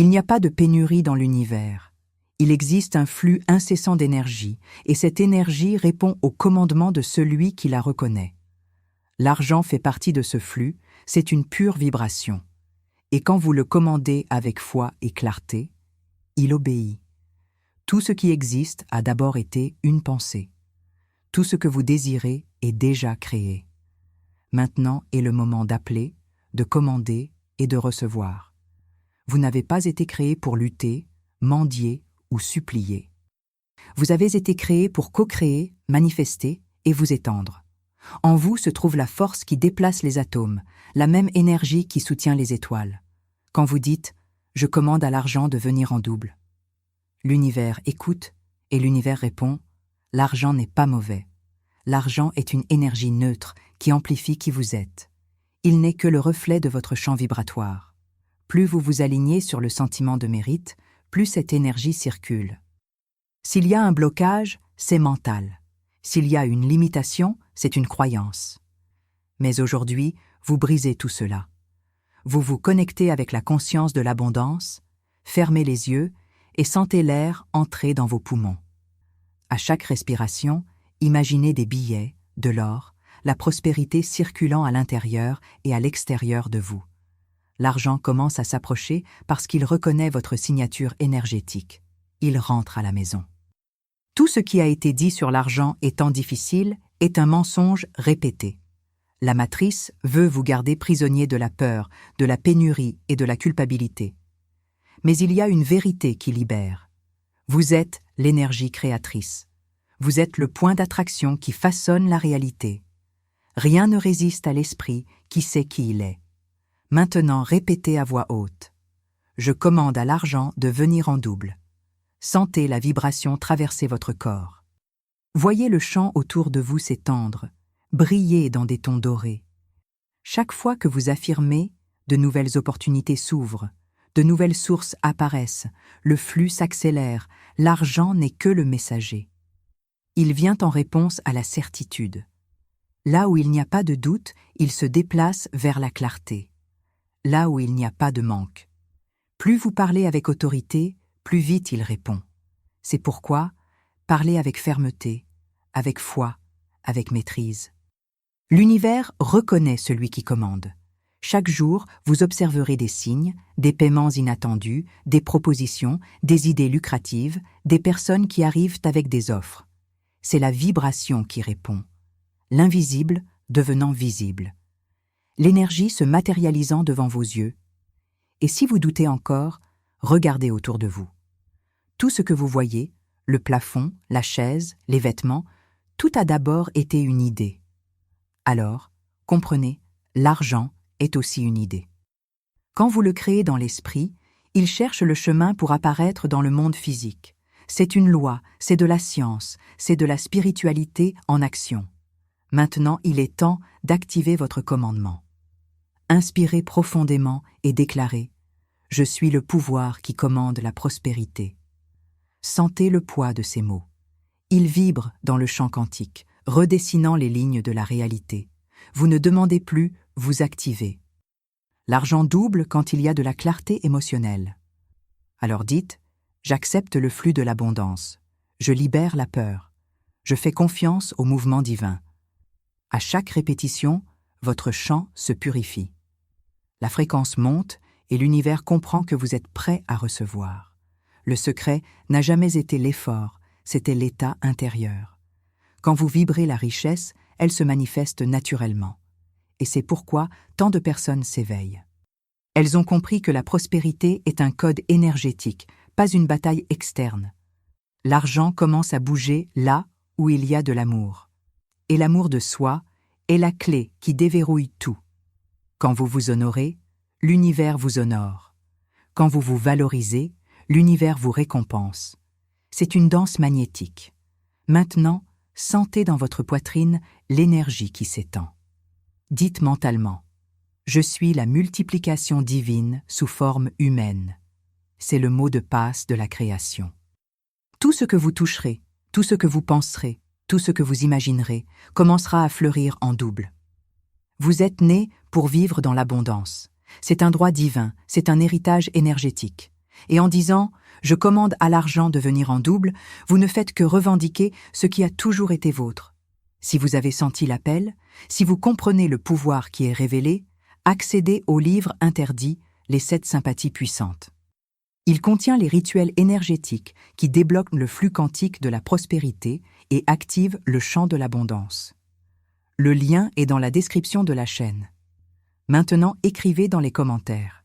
Il n'y a pas de pénurie dans l'univers. Il existe un flux incessant d'énergie, et cette énergie répond au commandement de celui qui la reconnaît. L'argent fait partie de ce flux, c'est une pure vibration. Et quand vous le commandez avec foi et clarté, il obéit. Tout ce qui existe a d'abord été une pensée. Tout ce que vous désirez est déjà créé. Maintenant est le moment d'appeler, de commander et de recevoir. Vous n'avez pas été créé pour lutter, mendier ou supplier. Vous avez été créé pour co-créer, manifester et vous étendre. En vous se trouve la force qui déplace les atomes, la même énergie qui soutient les étoiles. Quand vous dites « Je commande à l'argent de venir en double », l'univers écoute et l'univers répond « L'argent n'est pas mauvais. L'argent est une énergie neutre qui amplifie qui vous êtes. Il n'est que le reflet de votre champ vibratoire. Plus vous vous alignez sur le sentiment de mérite, plus cette énergie circule. S'il y a un blocage, c'est mental. S'il y a une limitation, c'est une croyance. Mais aujourd'hui, vous brisez tout cela. Vous vous connectez avec la conscience de l'abondance, fermez les yeux et sentez l'air entrer dans vos poumons. À chaque respiration, imaginez des billets, de l'or, la prospérité circulant à l'intérieur et à l'extérieur de vous. L'argent commence à s'approcher parce qu'il reconnaît votre signature énergétique. Il rentre à la maison. Tout ce qui a été dit sur l'argent étant difficile est un mensonge répété. La matrice veut vous garder prisonnier de la peur, de la pénurie et de la culpabilité. Mais il y a une vérité qui libère. Vous êtes l'énergie créatrice. Vous êtes le point d'attraction qui façonne la réalité. Rien ne résiste à l'esprit qui sait qui il est. Maintenant, répétez à voix haute. Je commande à l'argent de venir en double. Sentez la vibration traverser votre corps. Voyez le champ autour de vous s'étendre, briller dans des tons dorés. Chaque fois que vous affirmez, de nouvelles opportunités s'ouvrent, de nouvelles sources apparaissent, le flux s'accélère, l'argent n'est que le messager. Il vient en réponse à la certitude. Là où il n'y a pas de doute, il se déplace vers la clarté. Là où il n'y a pas de manque. Plus vous parlez avec autorité, plus vite il répond. C'est pourquoi, parlez avec fermeté, avec foi, avec maîtrise. L'univers reconnaît celui qui commande. Chaque jour, vous observerez des signes, des paiements inattendus, des propositions, des idées lucratives, des personnes qui arrivent avec des offres. C'est la vibration qui répond. L'invisible devenant visible. L'énergie se matérialisant devant vos yeux. Et si vous doutez encore, regardez autour de vous. Tout ce que vous voyez, le plafond, la chaise, les vêtements, tout a d'abord été une idée. Alors, comprenez, l'argent est aussi une idée. Quand vous le créez dans l'esprit, il cherche le chemin pour apparaître dans le monde physique. C'est une loi, c'est de la science, c'est de la spiritualité en action. Maintenant, il est temps d'activer votre commandement. Inspirez profondément et déclarez « Je suis le pouvoir qui commande la prospérité ». Sentez le poids de ces mots. Ils vibrent dans le champ quantique, redessinant les lignes de la réalité. Vous ne demandez plus, vous activez. L'argent double quand il y a de la clarté émotionnelle. Alors dites « J'accepte le flux de l'abondance. Je libère la peur. Je fais confiance au mouvement divin. » À chaque répétition, votre champ se purifie. La fréquence monte et l'univers comprend que vous êtes prêt à recevoir. Le secret n'a jamais été l'effort, c'était l'état intérieur. Quand vous vibrez la richesse, elle se manifeste naturellement. Et c'est pourquoi tant de personnes s'éveillent. Elles ont compris que la prospérité est un code énergétique, pas une bataille externe. L'argent commence à bouger là où il y a de l'amour. Et l'amour de soi est la clé qui déverrouille tout. Quand vous vous honorez, l'univers vous honore. Quand vous vous valorisez, l'univers vous récompense. C'est une danse magnétique. Maintenant, sentez dans votre poitrine l'énergie qui s'étend. Dites mentalement « Je suis la multiplication divine sous forme humaine ». C'est le mot de passe de la création. Tout ce que vous toucherez, tout ce que vous penserez, tout ce que vous imaginerez commencera à fleurir en double. Vous êtes né pour vivre dans l'abondance. C'est un droit divin, c'est un héritage énergétique. Et en disant « Je commande à l'argent de venir en double », vous ne faites que revendiquer ce qui a toujours été vôtre. Si vous avez senti l'appel, si vous comprenez le pouvoir qui est révélé, accédez au livre interdit « Les 7 sympathies puissantes ». Il contient les rituels énergétiques qui débloquent le flux quantique de la prospérité et activent le champ de l'abondance. Le lien est dans la description de la chaîne. Maintenant, écrivez dans les commentaires.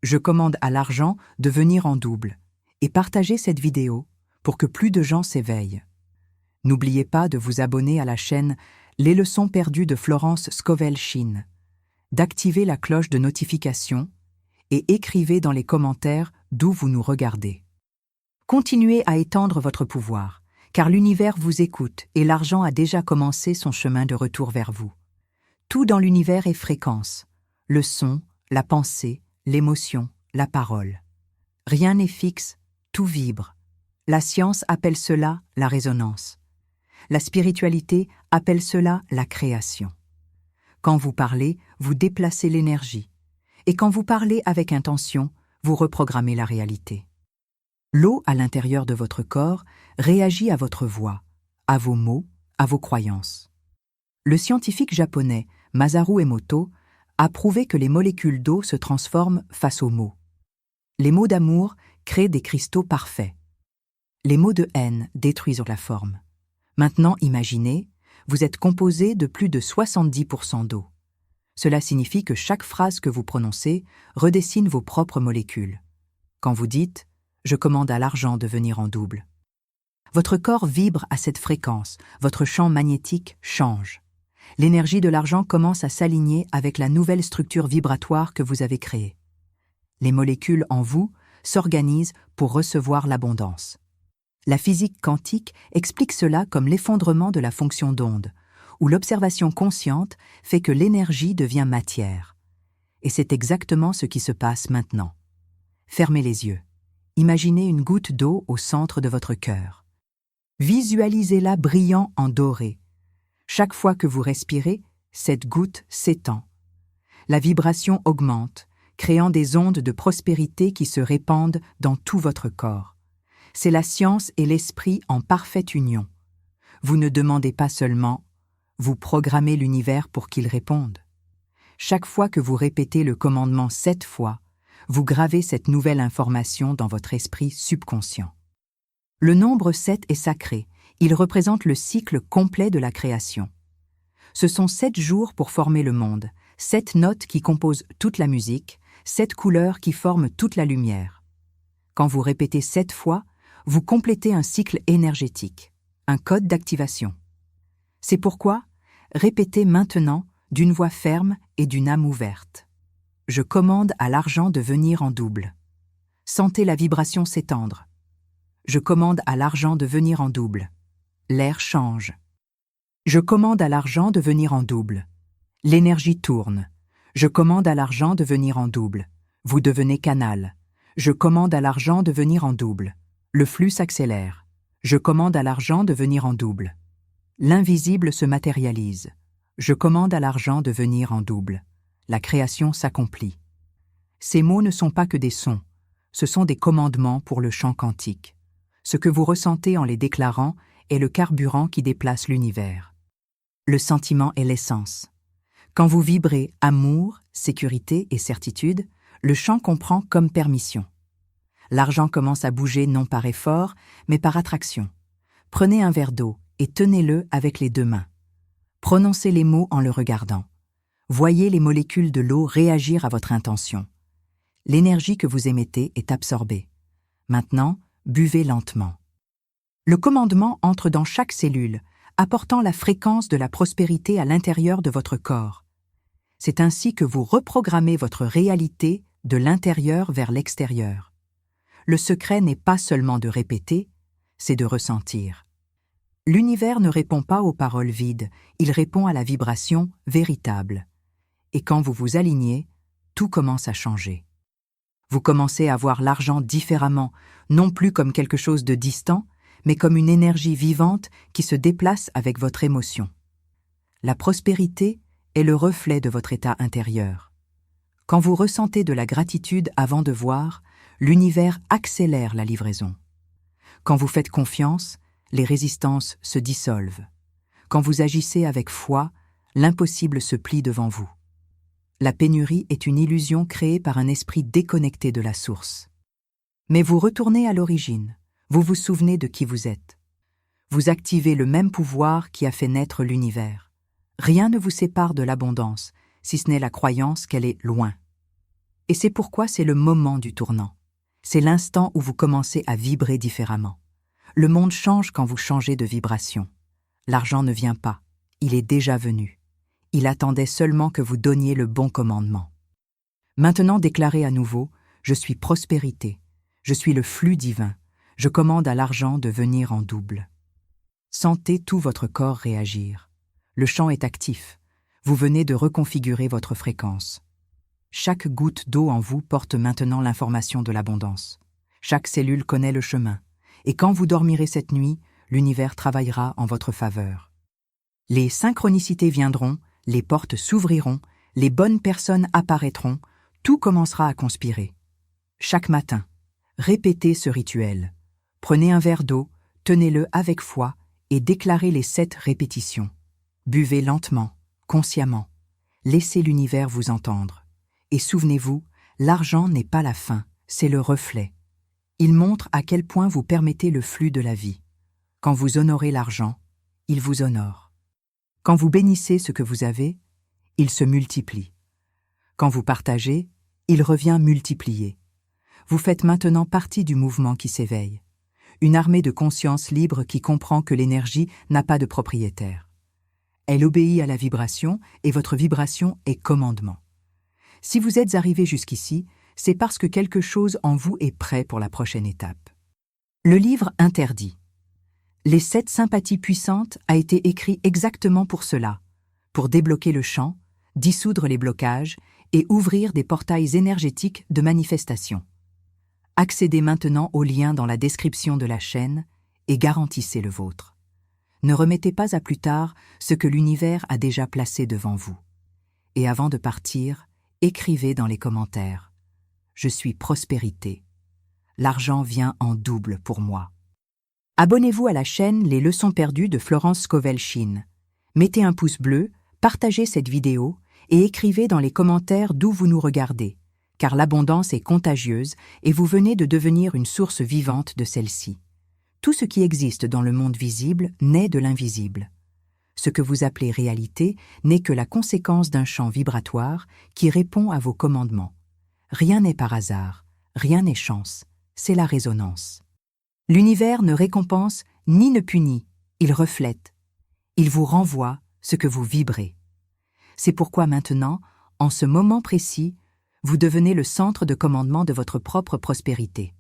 Je commande à l'argent de venir en double et partagez cette vidéo pour que plus de gens s'éveillent. N'oubliez pas de vous abonner à la chaîne Les leçons perdues de Florence Scovel-Shinn, d'activer la cloche de notification et écrivez dans les commentaires d'où vous nous regardez. Continuez à étendre votre pouvoir, car l'univers vous écoute et l'argent a déjà commencé son chemin de retour vers vous. Tout dans l'univers est fréquence, le son, la pensée, l'émotion, la parole. Rien n'est fixe, tout vibre. La science appelle cela la résonance. La spiritualité appelle cela la création. Quand vous parlez, vous déplacez l'énergie. Et quand vous parlez avec intention, vous reprogrammez la réalité. L'eau à l'intérieur de votre corps réagit à votre voix, à vos mots, à vos croyances. Le scientifique japonais Masaru Emoto a prouvé que les molécules d'eau se transforment face aux mots. Les mots d'amour créent des cristaux parfaits. Les mots de haine détruisent la forme. Maintenant, imaginez, vous êtes composé de plus de 70% d'eau. Cela signifie que chaque phrase que vous prononcez redessine vos propres molécules. Quand vous dites « Je commande à l'argent de venir en double », votre corps vibre à cette fréquence, votre champ magnétique change. L'énergie de l'argent commence à s'aligner avec la nouvelle structure vibratoire que vous avez créée. Les molécules en vous s'organisent pour recevoir l'abondance. La physique quantique explique cela comme l'effondrement de la fonction d'onde, où l'observation consciente fait que l'énergie devient matière. Et c'est exactement ce qui se passe maintenant. Fermez les yeux. Imaginez une goutte d'eau au centre de votre cœur. Visualisez-la brillant en doré. Chaque fois que vous respirez, cette goutte s'étend. La vibration augmente, créant des ondes de prospérité qui se répandent dans tout votre corps. C'est la science et l'esprit en parfaite union. Vous ne demandez pas seulement, vous programmez l'univers pour qu'il réponde. Chaque fois que vous répétez le commandement 7 fois, vous gravez cette nouvelle information dans votre esprit subconscient. Le nombre 7 est sacré, il représente le cycle complet de la création. Ce sont 7 jours pour former le monde, 7 notes qui composent toute la musique, 7 couleurs qui forment toute la lumière. Quand vous répétez 7 fois, vous complétez un cycle énergétique, un code d'activation. C'est pourquoi, répétez maintenant d'une voix ferme et d'une âme ouverte. Je commande à l'argent de venir en double. Sentez la vibration s'étendre. Je commande à l'argent de venir en double. L'air change. Je commande à l'argent de venir en double. L'énergie tourne. Je commande à l'argent de venir en double. Vous devenez canal. Je commande à l'argent de venir en double. Le flux s'accélère. Je commande à l'argent de venir en double. L'invisible se matérialise. Je commande à l'argent de venir en double. La création s'accomplit. Ces mots ne sont pas que des sons, ce sont des commandements pour le champ quantique. Ce que vous ressentez en les déclarant est le carburant qui déplace l'univers. Le sentiment est l'essence. Quand vous vibrez amour, sécurité et certitude, le champ comprend comme permission. L'argent commence à bouger non par effort, mais par attraction. Prenez un verre d'eau et tenez-le avec les 2 mains. Prononcez les mots en le regardant. Voyez les molécules de l'eau réagir à votre intention. L'énergie que vous émettez est absorbée. Maintenant, buvez lentement. Le commandement entre dans chaque cellule, apportant la fréquence de la prospérité à l'intérieur de votre corps. C'est ainsi que vous reprogrammez votre réalité de l'intérieur vers l'extérieur. Le secret n'est pas seulement de répéter, c'est de ressentir. L'univers ne répond pas aux paroles vides, il répond à la vibration véritable. Et quand vous vous alignez, tout commence à changer. Vous commencez à voir l'argent différemment, non plus comme quelque chose de distant, mais comme une énergie vivante qui se déplace avec votre émotion. La prospérité est le reflet de votre état intérieur. Quand vous ressentez de la gratitude avant de voir, l'univers accélère la livraison. Quand vous faites confiance, les résistances se dissolvent. Quand vous agissez avec foi, l'impossible se plie devant vous. La pénurie est une illusion créée par un esprit déconnecté de la source. Mais vous retournez à l'origine, vous vous souvenez de qui vous êtes. Vous activez le même pouvoir qui a fait naître l'univers. Rien ne vous sépare de l'abondance, si ce n'est la croyance qu'elle est loin. Et c'est pourquoi c'est le moment du tournant. C'est l'instant où vous commencez à vibrer différemment. Le monde change quand vous changez de vibration. L'argent ne vient pas, il est déjà venu. Il attendait seulement que vous donniez le bon commandement. Maintenant déclarez à nouveau « Je suis prospérité, je suis le flux divin, je commande à l'argent de venir en double ». Sentez tout votre corps réagir. Le champ est actif. Vous venez de reconfigurer votre fréquence. Chaque goutte d'eau en vous porte maintenant l'information de l'abondance. Chaque cellule connaît le chemin. Et quand vous dormirez cette nuit, l'univers travaillera en votre faveur. Les synchronicités viendront, les portes s'ouvriront, les bonnes personnes apparaîtront, tout commencera à conspirer. Chaque matin, répétez ce rituel. Prenez un verre d'eau, tenez-le avec foi et déclarez les 7 répétitions. Buvez lentement, consciemment. Laissez l'univers vous entendre. Et souvenez-vous, l'argent n'est pas la fin, c'est le reflet. Il montre à quel point vous permettez le flux de la vie. Quand vous honorez l'argent, il vous honore. Quand vous bénissez ce que vous avez, il se multiplie. Quand vous partagez, il revient multiplié. Vous faites maintenant partie du mouvement qui s'éveille. Une armée de conscience libre qui comprend que l'énergie n'a pas de propriétaire. Elle obéit à la vibration et votre vibration est commandement. Si vous êtes arrivé jusqu'ici, c'est parce que quelque chose en vous est prêt pour la prochaine étape. Le livre interdit. Les 7 sympathies puissantes a été écrit exactement pour cela, pour débloquer le champ, dissoudre les blocages et ouvrir des portails énergétiques de manifestation. Accédez maintenant au lien dans la description de la chaîne et garantissez le vôtre. Ne remettez pas à plus tard ce que l'univers a déjà placé devant vous. Et avant de partir, écrivez dans les commentaires « Je suis prospérité. L'argent vient en double pour moi ». Abonnez-vous à la chaîne Les Leçons perdues de Florence Scovel-Shinn. Mettez un pouce bleu, partagez cette vidéo et écrivez dans les commentaires d'où vous nous regardez, car l'abondance est contagieuse et vous venez de devenir une source vivante de celle-ci. Tout ce qui existe dans le monde visible naît de l'invisible. Ce que vous appelez réalité n'est que la conséquence d'un champ vibratoire qui répond à vos commandements. Rien n'est par hasard, rien n'est chance, c'est la résonance. L'univers ne récompense ni ne punit, il reflète. Il vous renvoie ce que vous vibrez. C'est pourquoi maintenant, en ce moment précis, vous devenez le centre de commandement de votre propre prospérité.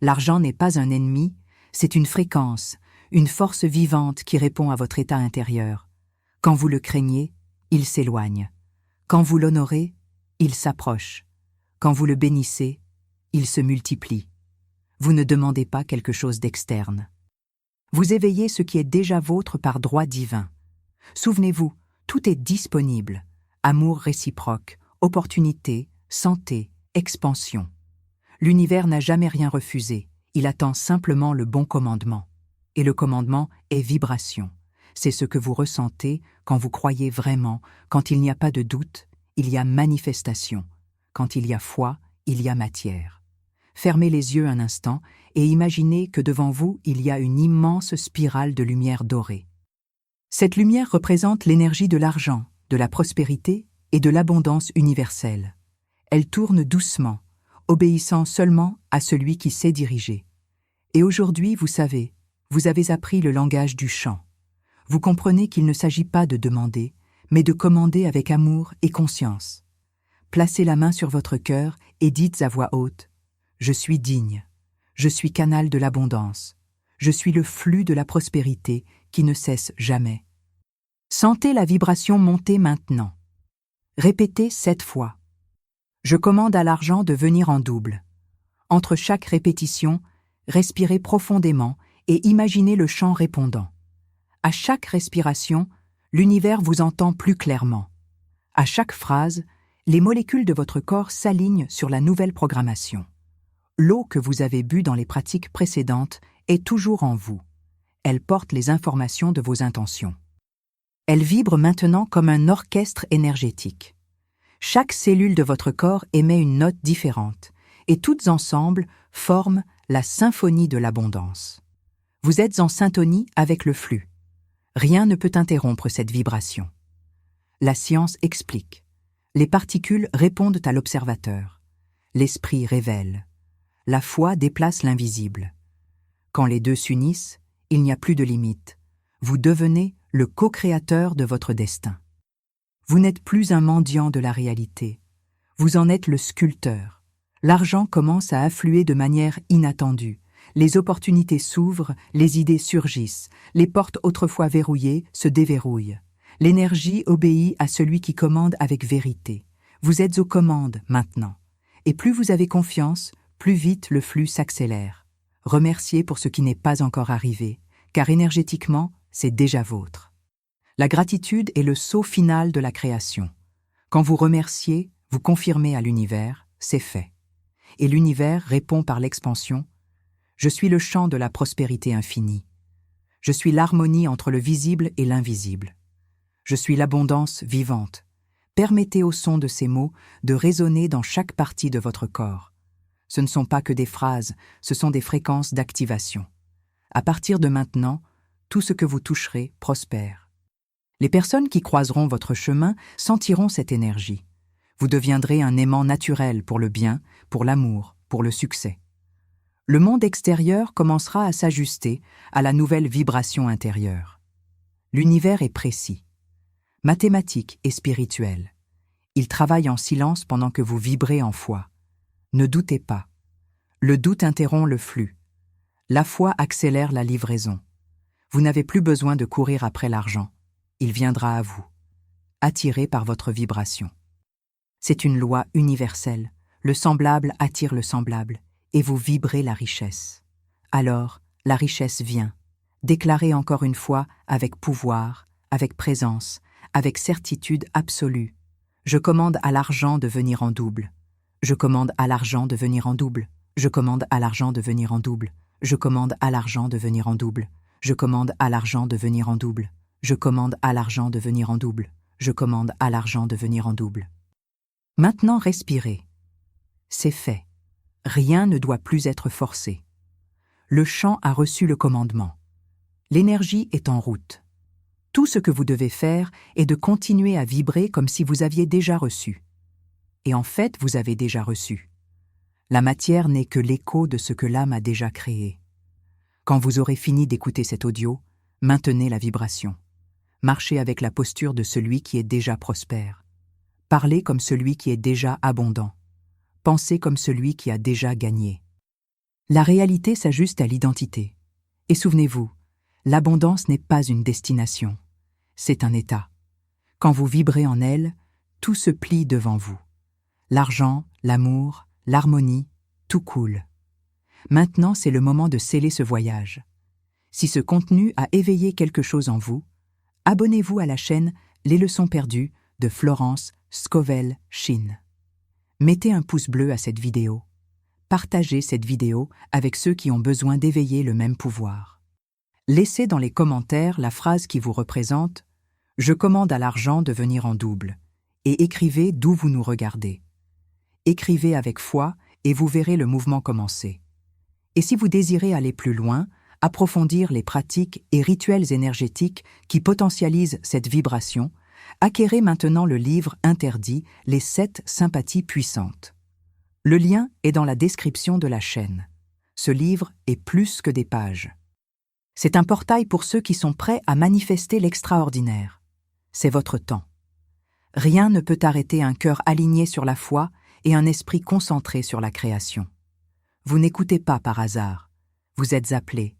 L'argent n'est pas un ennemi, c'est une fréquence, une force vivante qui répond à votre état intérieur. Quand vous le craignez, il s'éloigne. Quand vous l'honorez, il s'approche. Quand vous le bénissez, il se multiplie. Vous ne demandez pas quelque chose d'externe. Vous éveillez ce qui est déjà vôtre par droit divin. Souvenez-vous, tout est disponible. Amour réciproque, opportunité, santé, expansion. L'univers n'a jamais rien refusé, il attend simplement le bon commandement. Et le commandement est vibration. C'est ce que vous ressentez quand vous croyez vraiment, quand il n'y a pas de doute, il y a manifestation. Quand il y a foi, il y a matière. Fermez les yeux un instant et imaginez que devant vous, il y a une immense spirale de lumière dorée. Cette lumière représente l'énergie de l'argent, de la prospérité et de l'abondance universelle. Elle tourne doucement, obéissant seulement à celui qui sait diriger. Et aujourd'hui, vous savez, vous avez appris le langage du champ. Vous comprenez qu'il ne s'agit pas de demander, mais de commander avec amour et conscience. Placez la main sur votre cœur et dites à voix haute « Je suis digne, je suis canal de l'abondance, je suis le flux de la prospérité qui ne cesse jamais. » Sentez la vibration monter maintenant. Répétez 7 fois. Je commande à l'argent de venir en double. Entre chaque répétition, respirez profondément et imaginez le chant répondant. À chaque respiration, l'univers vous entend plus clairement. À chaque phrase, les molécules de votre corps s'alignent sur la nouvelle programmation. l'eau que vous avez bue dans les pratiques précédentes est toujours en vous. Elle porte les informations de vos intentions. Elle vibre maintenant comme un orchestre énergétique. Chaque cellule de votre corps émet une note différente, et toutes ensemble forment la symphonie de l'abondance. Vous êtes en syntonie avec le flux. Rien ne peut interrompre cette vibration. La science explique. Les particules répondent à l'observateur. L'esprit révèle. La foi déplace l'invisible. Quand les deux s'unissent, il n'y a plus de limite. Vous devenez le co-créateur de votre destin. Vous n'êtes plus un mendiant de la réalité. Vous en êtes le sculpteur. L'argent commence à affluer de manière inattendue. Les opportunités s'ouvrent, les idées surgissent. Les portes autrefois verrouillées se déverrouillent. L'énergie obéit à celui qui commande avec vérité. Vous êtes aux commandes maintenant. Et plus vous avez confiance, plus vite le flux s'accélère. Remerciez pour ce qui n'est pas encore arrivé, car énergétiquement, c'est déjà vôtre. La gratitude est le sceau final de la création. Quand vous remerciez, vous confirmez à l'univers, c'est fait. Et l'univers répond par l'expansion. Je suis le chant de la prospérité infinie. Je suis l'harmonie entre le visible et l'invisible. Je suis l'abondance vivante. Permettez au son de ces mots de résonner dans chaque partie de votre corps. Ce ne sont pas que des phrases, ce sont des fréquences d'activation. À partir de maintenant, tout ce que vous toucherez prospère. Les personnes qui croiseront votre chemin sentiront cette énergie. Vous deviendrez un aimant naturel pour le bien, pour l'amour, pour le succès. Le monde extérieur commencera à s'ajuster à la nouvelle vibration intérieure. L'univers est précis, mathématique et spirituel. Il travaille en silence pendant que vous vibrez en foi. Ne doutez pas. Le doute interrompt le flux. La foi accélère la livraison. Vous n'avez plus besoin de courir après l'argent. Il viendra à vous, attiré par votre vibration. C'est une loi universelle. Le semblable attire le semblable, et vous vibrez la richesse. Alors, la richesse vient. Déclarez encore une fois avec pouvoir, avec présence, avec certitude absolue. Je commande à l'argent de venir en double. Je commande à l'argent de venir en double. Je commande à l'argent de venir en double. Je commande à l'argent de venir en double. Je commande à l'argent de venir en double. Je commande à l'argent de venir en double. Je commande à l'argent de venir en double. Maintenant respirez. C'est fait. Rien ne doit plus être forcé. Le champ a reçu le commandement. L'énergie est en route. Tout ce que vous devez faire est de continuer à vibrer comme si vous aviez déjà reçu. Et en fait, vous avez déjà reçu. La matière n'est que l'écho de ce que l'âme a déjà créé. Quand vous aurez fini d'écouter cet audio, maintenez la vibration. Marchez avec la posture de celui qui est déjà prospère. Parlez comme celui qui est déjà abondant. Pensez comme celui qui a déjà gagné. La réalité s'ajuste à l'identité. Et souvenez-vous, l'abondance n'est pas une destination, c'est un état. Quand vous vibrez en elle, tout se plie devant vous. L'argent, l'amour, l'harmonie, tout coule. Maintenant, c'est le moment de sceller ce voyage. Si ce contenu a éveillé quelque chose en vous, abonnez-vous à la chaîne Les Leçons perdues de Florence Scovel-Shinn. Mettez un pouce bleu à cette vidéo. Partagez cette vidéo avec ceux qui ont besoin d'éveiller le même pouvoir. Laissez dans les commentaires la phrase qui vous représente « Je commande à l'argent de venir en double » et écrivez d'où vous nous regardez. Écrivez avec foi et vous verrez le mouvement commencer. Et si vous désirez aller plus loin, approfondir les pratiques et rituels énergétiques qui potentialisent cette vibration, acquérez maintenant le livre interdit Les 7 sympathies puissantes. Le lien est dans la description de la chaîne. Ce livre est plus que des pages. C'est un portail pour ceux qui sont prêts à manifester l'extraordinaire. C'est votre temps. Rien ne peut arrêter un cœur aligné sur la foi et un esprit concentré sur la création. Vous n'écoutez pas par hasard. Vous êtes appelés.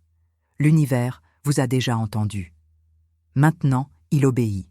L'univers vous a déjà entendu. Maintenant, il obéit.